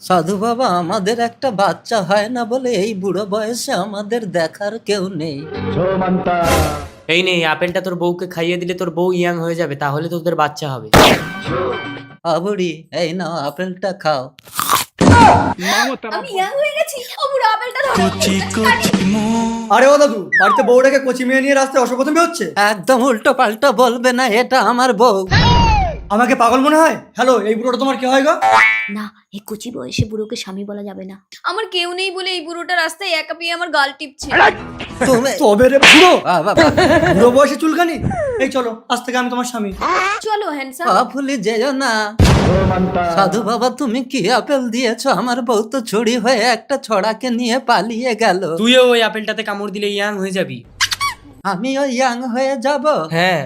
সাধু বাবা, আমাদের একটা বাচ্চা হয় না বলে এই বুড়ো বয়সে আমাদের দেখার কেউ নেই। এই নে, আপেলটা তোর বউকে খাইয়ে দিলে তোর বউ ইয়াং হয়ে যাবে, তাহলে তোদের বাচ্চা হবে। বুড়ি, এই নাও আপেলটা খাও। আমি ইয়াং হয়ে গেছি। ও বুড়ো আপেলটা ধরো। আরে ও দাদু, বাড়িতে বউটাকে কচি মেয়ে নিয়ে রাস্তায় অসভ্যতামি হচ্ছে। একদম উল্টো পাল্টা বলবে না, এটা আমার বউ। আমাকে পাগল মনে হয়? হ্যালো, এই বুড়োটা তোমার কি হয় গো? না, এই কচি বয়সে বুড়োকে স্বামী বলা যাবে না। আমার কেউ নেই বলে এই বুড়োটা রাস্তায় একা পেয়ে আমার গাল টিপছে। তুমি তবে রে বুড়ো, বাবা, বুড়ো বয়সে চুলকানি। এই চলো, আজ থেকে আমি তোমার স্বামী। চলো হ্যান্ডসাম। ভুলে যেও না। সাধু বাবা, তুমি কি আপেল দিয়েছো? আমার বউ তো চুরি হয়ে একটা ছড়াকে নিয়ে পালিয়ে গেল। তুইও ওই আপেলটাতে কামড় দিলে ইয়াং হয়ে যাবি। আমিও ইয়াং হয়ে যাব? হ্যাঁ।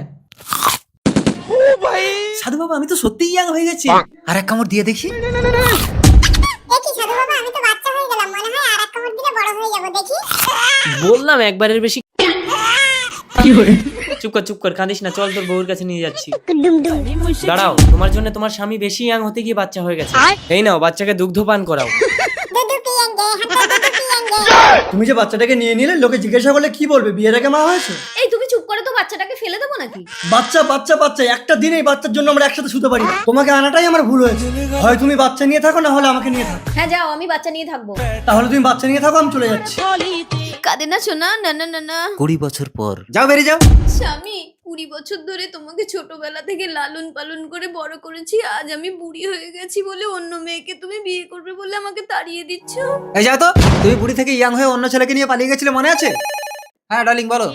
সাধু বাবা, আমি তো সত্যিই ইয়াং হয়ে গেছি। আর এক কামড় দিয়ে দেখি। একই সাধু বাবা, আমি তো বাচ্চা হয়ে গেলাম, মনে হয় আর এক কামড় দিলে বড় হয়ে যাবো, দেখি। বললাম একবারের বেশি। চুপ কর, কাঁদিস না, চল তোর বউর কাছে নিয়ে যাচ্ছি। দাঁড়াও, তোমার জন্য তোমার স্বামী বেশি ইয়াং হতে গিয়ে বাচ্চা হয়ে গেছে। এই নাও, বাচ্চাকে দুগ্ধ পান করাও। দুধু পিয়েঙ্গে, হাতে দুধু পিয়েঙ্গে। তুমি যে বাচ্চাটাকে নিয়ে নিলে, লোকে জিজ্ঞাসা করলে কি বলবে? বিয়ের আগে মা হয়েছে? এই তুমি চুপ করে তো, বাচ্চাটাকে ফেলে দেবো নাকি? বাচ্চা বাচ্চা বাচ্চা, একটা দিনেই বাচ্চার জন্য আমরা একসাথে শুতে পারি না। তোমাকে আনাটাই আমার ভুল হয়েছে। হয় তুমি বাচ্চা নিয়ে থাকো, না হলে আমাকে নিয়ে থাকো। হ্যাঁ যাও, আমি বাচ্চা নিয়ে থাকবো। তাহলে তুমি বাচ্চা নিয়ে থাকো, আমি চলে যাচ্ছি। কাঁদে না শোনা, না না না না। 20 বছর পর। যাও, বেরিয়ে যাও। স্বামী, 20 বছর ধরে তোমাকে ছোটবেলা থেকে লালন পালন করে বড় করেছি। আজ আমি বুড়ি হয়ে গেছি বলে অন্য মেয়েকে তুমি বিয়ে করবে বলে আমাকে তাড়িয়ে দিচ্ছ। এই যাও তো, তুমি বুড়ি থেকে ইয়াং হয়ে অন্য ছেলেকে নিয়ে পালিয়ে গেছিলে, মনে আছে? হ্যাঁ ডার্লিং, বলো।